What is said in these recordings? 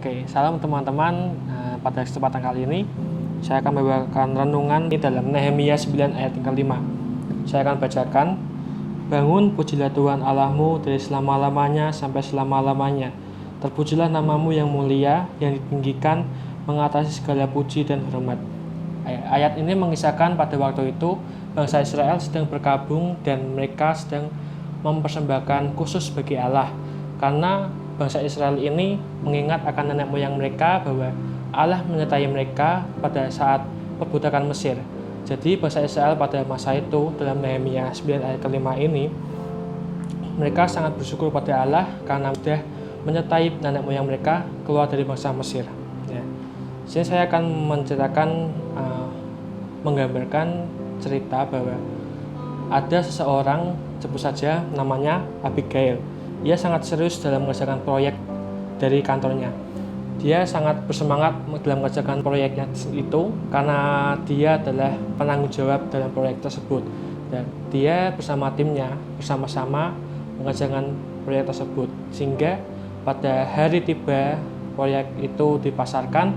Oke, salam teman-teman. Pada kesempatan kali ini saya akan membawakan renungan di dalam Nehemia 9 ayat yang ke-5. Saya akan bacakan, "Bangun, pujilah Tuhan Allahmu dari selama-lamanya sampai selama-lamanya. Terpujilah namamu yang mulia, yang ditinggikan, mengatasi segala puji dan hormat." Ayat ini mengisahkan pada waktu itu bangsa Israel sedang berkabung dan mereka sedang mempersembahkan khusus bagi Allah, karena bangsa Israel ini mengingat akan nenek moyang mereka bahwa Allah menyertai mereka pada saat perbudakan Mesir. Jadi bangsa Israel pada masa itu dalam Nehemia 9 ayat ke-5 ini, mereka sangat bersyukur pada Allah karena sudah menyertai nenek moyang mereka keluar dari bangsa Mesir. Ya. Sini saya akan menceritakan, menggambarkan cerita bahwa ada seseorang, sebut saja namanya Abigail. Ia sangat serius dalam mengerjakan proyek dari kantornya. Dia sangat bersemangat dalam mengerjakan proyeknya itu karena dia adalah penanggung jawab dalam proyek tersebut. Dan dia bersama timnya bersama-sama mengerjakan proyek tersebut. Sehingga pada hari tiba proyek itu dipasarkan,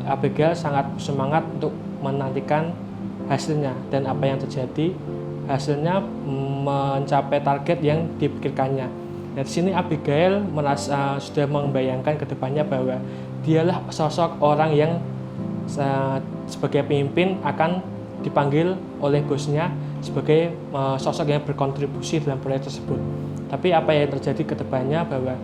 Abigail sangat bersemangat untuk menantikan hasilnya. Dan apa yang terjadi? Hasilnya mencapai target yang dipikirkannya. Dari sini Abigail merasa sudah membayangkan ke depannya bahwa dialah sosok orang yang sebagai pemimpin akan dipanggil oleh bosnya sebagai sosok yang berkontribusi dalam proyek tersebut. Tapi apa yang terjadi ke depannya bahwa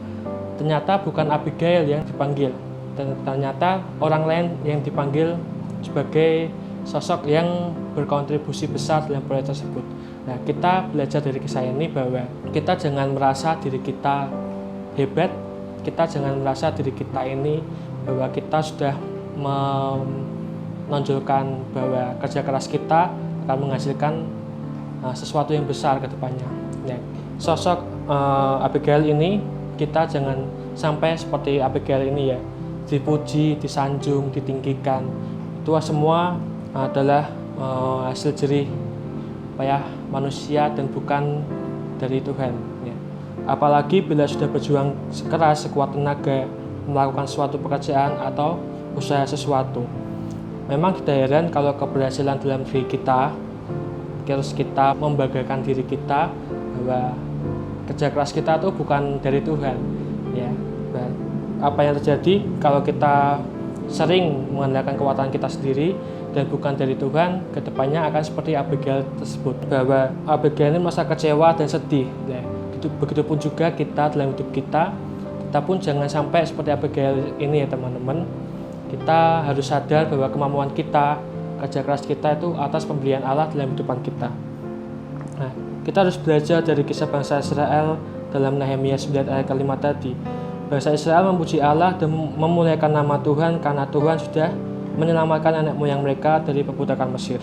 ternyata bukan Abigail yang dipanggil, dan ternyata orang lain yang dipanggil sebagai sosok yang berkontribusi besar dalam proyek tersebut. Nah, kita belajar dari kisah ini bahwa kita jangan merasa diri kita hebat, kita jangan merasa diri kita ini bahwa kita sudah menonjolkan bahwa kerja keras kita akan menghasilkan sesuatu yang besar ke depannya. Nah, sosok Abigail ini, kita jangan sampai seperti Abigail ini ya, dipuji, disanjung, ditinggikan. Itu semua adalah hasil jerih payah manusia dan bukan dari Tuhan ya. Apalagi bila sudah berjuang keras sekuat tenaga melakukan suatu pekerjaan atau usaha sesuatu, memang tidak heran kalau keberhasilan dalam diri kita, terus kita membanggakan diri kita bahwa kerja keras kita itu bukan dari Tuhan ya. Dan apa yang terjadi kalau kita sering mengandalkan kekuatan kita sendiri dan bukan dari Tuhan, kedepannya akan seperti Abigail tersebut, bahwa Abigail ini merasa kecewa dan sedih. Nah, begitupun juga kita dalam hidup kita pun jangan sampai seperti Abigail ini ya teman-teman. Kita harus sadar bahwa kemampuan kita, kerja keras kita itu atas pemberian Allah dalam kehidupan kita. Nah, kita harus belajar dari kisah bangsa Israel dalam Nehemia 9 ayat ke-5 tadi. Bangsa Israel memuji Allah dan memuliakan nama Tuhan karena Tuhan sudah menyelamatkan nenek moyang mereka dari perbudakan Mesir.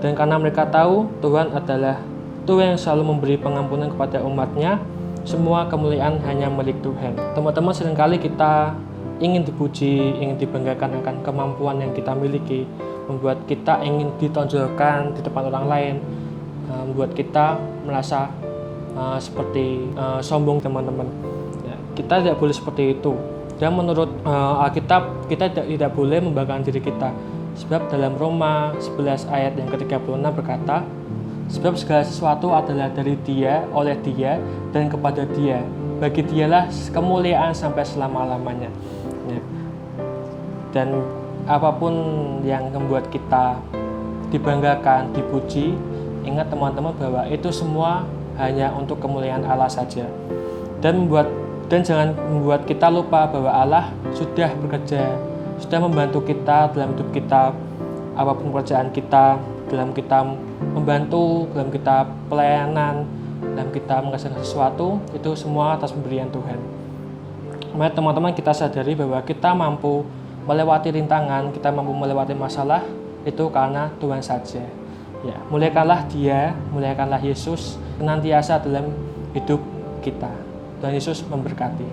Dan karena mereka tahu Tuhan adalah Tuhan yang selalu memberi pengampunan kepada umatnya, semua kemuliaan hanya milik Tuhan. Teman-teman, seringkali kita ingin dipuji, ingin dibanggakan akan kemampuan yang kita miliki, membuat kita ingin ditonjolkan di depan orang lain, membuat kita merasa seperti sombong teman-teman. Ya, kita tidak boleh seperti itu. Dan menurut Alkitab, kita tidak boleh membanggakan diri kita. Sebab dalam Roma 11 ayat yang ke-36 berkata, "Sebab segala sesuatu adalah dari Dia, oleh Dia, dan kepada Dia. Bagi Dialah kemuliaan sampai selama-lamanya." Ya. Dan apapun yang membuat kita dibanggakan, dipuji, ingat teman-teman bahwa itu semua hanya untuk kemuliaan Allah saja. Dan jangan membuat kita lupa bahwa Allah sudah bekerja, sudah membantu kita dalam hidup kita, apapun pekerjaan kita, dalam kita membantu, dalam kita pelayanan, dalam kita mengerjakan sesuatu, itu semua atas pemberian Tuhan. Mari teman-teman kita sadari bahwa kita mampu melewati rintangan, kita mampu melewati masalah, itu karena Tuhan saja. Ya, muliakanlah Dia, muliakanlah Yesus senantiasa dalam hidup kita. Tuhan Yesus memberkati.